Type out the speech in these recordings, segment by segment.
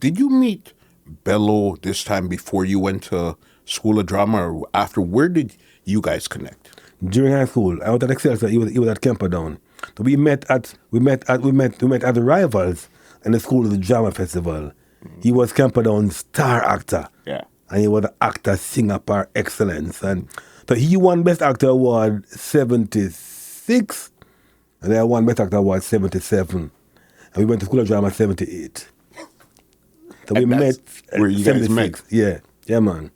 did you meet Bello this time before you went to School of Drama or after? Where did you guys connect? During high school, I was at Excelsior. He was at Camperdown. So we met as rivals in the School of the Drama Festival. He was Camperdown's star actor. Yeah. And he was the actor singer par excellence. And so he won Best Actor Award 76, and I won Best Actor Award 77. And we went to School of Drama 78. So we met where you guys met. Yeah, man.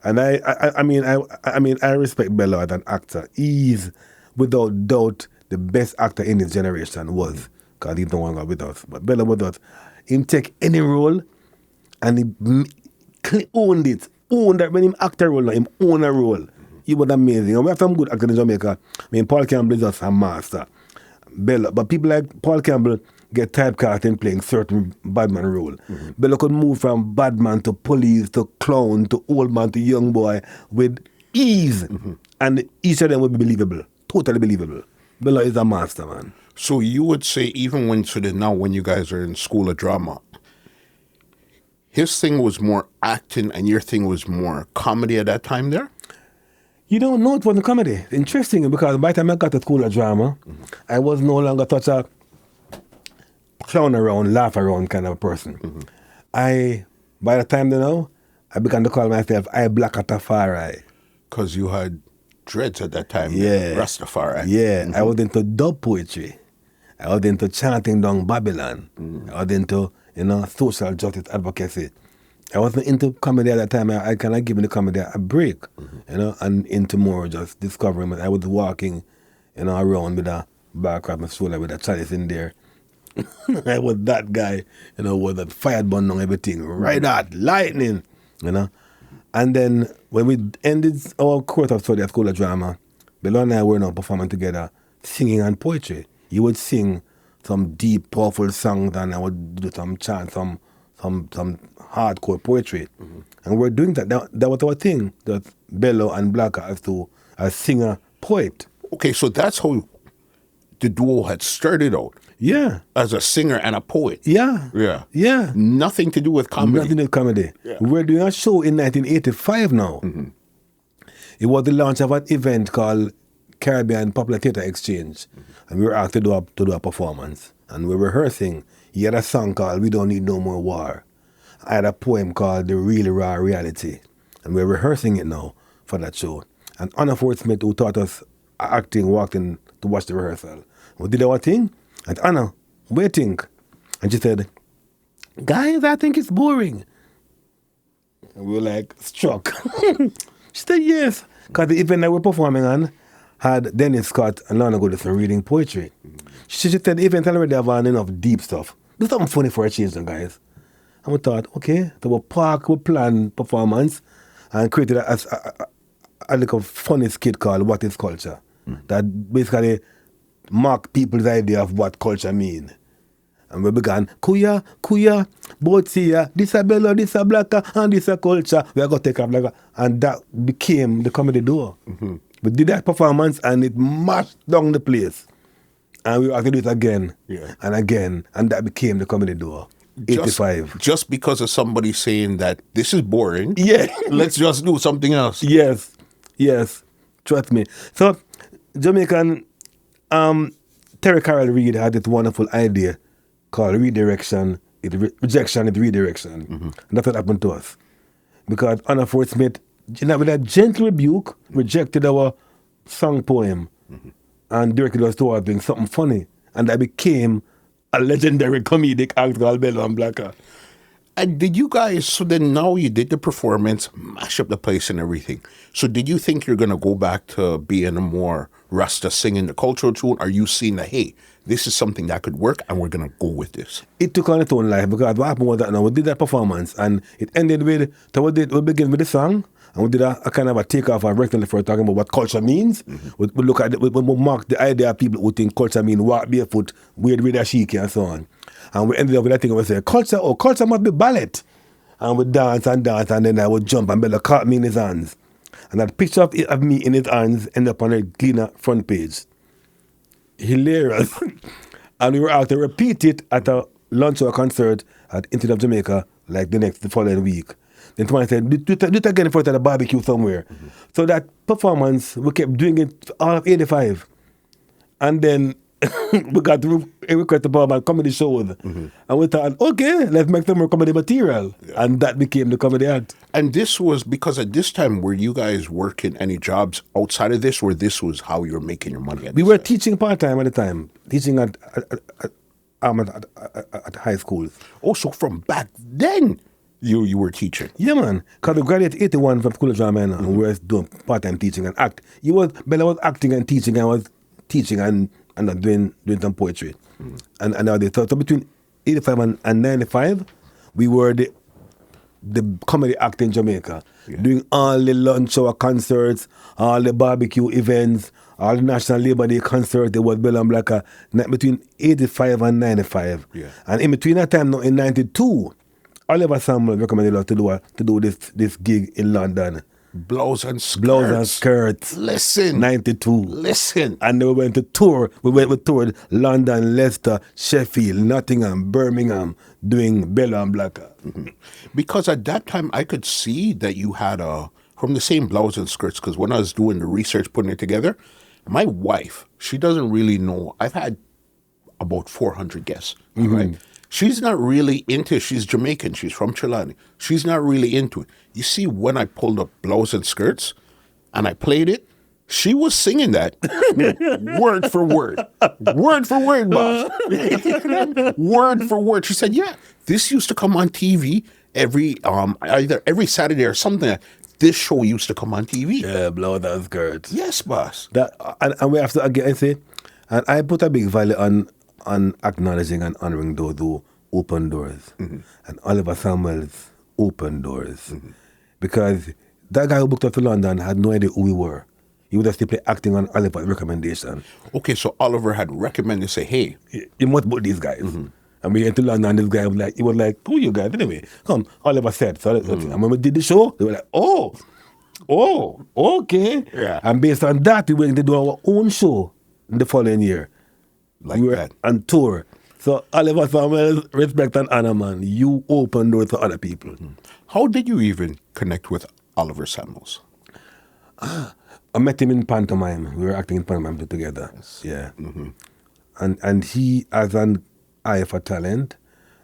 And I respect Bello as an actor. He's without doubt the best actor in his generation was, because he's no longer with us. But Bello was us. Him take any role and he owned it. Owned that. When him act a role, him own a role. He was amazing. And we have some good actors in Jamaica. I mean, Paul Campbell is just a master. Bello, but people like Paul Campbell get typecast in playing certain badman role. Bello could move from badman to police to clown to old man to young boy with ease. And each of them would be believable. Totally believable. Bello is a master, man. So you would say, even now when you guys are in School of Drama, his thing was more acting and your thing was more comedy at that time there? You don't know it wasn't comedy. Interesting, because by the time I got to School of Drama, I was no longer such a clown around, laugh around kind of person. By the time, I began to call myself Blakka Tafari. Because you had dreads at that time. Yeah. Rastafari. Yeah. I was into dub poetry. I was into chanting down Babylon. I was into, social justice advocacy. I wasn't into comedy at that time. I kind of given the comedy a break, and into more just discovering. I was walking, around with a back of my shoulder with a chalice in there. I was that guy, with that fire burn on everything, right out, lightning, And then when we ended our course of study at School of Drama, Bello and I were now performing together, singing and poetry. He would sing some deep, powerful songs, and I would do some chant, some hardcore poetry. And we're doing that. That was our thing, that Bello and Blakka as singer, poet. Okay, so that's how the duo had started out. Yeah. As a singer and a poet. Yeah. Yeah. Yeah. Nothing to do with comedy. Nothing to do with comedy. Yeah. We're doing a show in 1985 now. It was the launch of an event called Caribbean Popular Theatre Exchange. And we were asked to do a performance. And we were rehearsing. He had a song called We Don't Need No More War. I had a poem called The Real Raw Reality. And we're rehearsing it now for that show. And Anna Ford Smith, who taught us acting, walked in to watch the rehearsal. We did our thing. And Anna, what do you think? And she said, guys, I think it's boring. And we were like, struck. She said, yes. Because the event that we're performing on had Dennis Scott and Lorna Goodison reading poetry. She said the event already have enough deep stuff. Do something funny for a change, guys. And we thought, okay, so we planned performance and created a little funny skit called What is Culture? That basically mock people's idea of what culture mean. And we began, Kuya, both here, this a Bello, this a Blakka, and this a culture. We are going to take up Blakka. And that became the comedy duo. We did that performance and it mashed down the place. And we had to do it again and again. And that became the comedy duo. 85. Just because of somebody saying that this is boring. Yeah. Let's just do something else. Yes. Trust me. So, Jamaican, Terry Carroll Reid had this wonderful idea called rejection is redirection. And that's what happened to us. Because Anna Ford Smith, with a gentle rebuke, rejected our song poem and directed us towards doing something funny. And that became a legendary comedic act called Bello and Blakka. And did you guys, so then now you did the performance, mash up the place and everything. So did you think you're going to go back to being a more Rasta singing the cultural tune? Are you seeing that, hey, this is something that could work and we're going to go with this? It took on its own life, because what happened was that we did that performance and it ended with, we began with the song and we did a kind of a takeoff of rectally for talking about what culture means. We look at we mark the idea of people who think culture means walk barefoot, wear with a shiki and so on. And we ended up with that thing and we said, culture must be ballet. And we dance and then I would jump and Bello caught me in his hands. And that picture of me in his hands ended up on a Gleaner front page. Hilarious. And we were out to repeat it at a lunch or a concert at Institute of Jamaica like the following week. Then someone said, do it again for the barbecue somewhere. So that performance, we kept doing it all of 85. And then we got to request to perform at comedy shows. And we thought, okay, let's make some more comedy material. Yeah. And that became the comedy act. And this was because at this time, were you guys working any jobs outside of this, or this was how you were making your money? We were teaching part-time at the time, teaching at high schools. Oh, so from back then, you were teaching? Yeah, man. Because we graduated 81 from School of Drama and we were doing part-time teaching and act. Bello was acting and teaching, and I was teaching and doing some poetry. And so between 85 and 95, we were the comedy act in Jamaica, doing all the lunch hour concerts, all the barbecue events, all the National Labor Day concerts. There was Bello Blakka between 85 and 95. Yeah. And in between that time, now in 92, Oliver Samuel recommended us to do this gig in London. Blouse and Skirts. Blouse and Skirts. Listen. 92. Listen. And then we went to tour. We toured London, Leicester, Sheffield, Nottingham, Birmingham, doing Bello Blakka. Because at that time, I could see that you had from the same Blouse and Skirts, because when I was doing the research, putting it together, my wife, she doesn't really know. I've had about 400 guests, right? She's not really into it. She's Jamaican. She's from Chilani. She's not really into it. You see, when I pulled up Blouse and Skirts and I played it, she was singing that word for word. Word for word, boss. Word for word. She said, yeah, this used to come on TV either every Saturday or something. This show used to come on TV. Yeah, Blouse and Skirts. Yes, boss. And we have to again say, and I put a big value on acknowledging and honoring those who open doors. And Oliver Samuel's open doors. Because that guy who booked us to London had no idea who we were. He was just simply acting on Oliver's recommendation. Okay, so Oliver had recommended, say, hey, you must book these guys. And we went to London, and this guy was like, who are you guys anyway? Come, Oliver said. So and when we did the show, they were like, oh, okay. Yeah. And based on that, we went to do our own show in the following year. Like we were that. on tour. So Oliver Samuel, respect and honor, man. You open doors to other people. How did you even connect with Oliver Samuels? I met him in pantomime. We were acting in pantomime together. Yes. Yeah. And he has an eye for talent,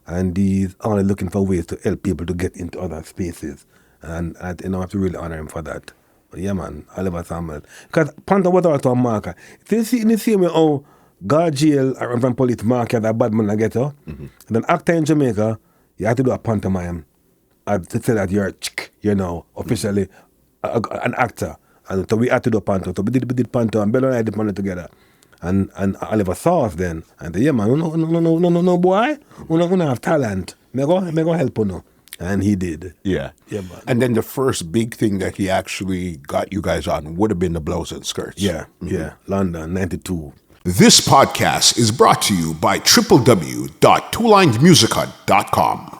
and he's only looking for ways to help people to get into other spaces. And I have to really honor him for that. But yeah, man, Oliver Samuel. Because pantomime was also a marker. In the same way how guard jail and from police market a bad man I get her. And then actor in Jamaica, you have to do a pantomime to say that you're now officially an actor. And so we had to do a panto. So we did panto, and Bello and I did panto together. And Oliver saw us then. And said, yeah, man, no, boy. We don't have talent. Me go help you. And he did. Yeah. Yeah, man. And then the first big thing that he actually got you guys on would have been the Blouse and Skirts. Yeah, yeah. London, 92. This podcast is brought to you by www.twolinesmusica.com.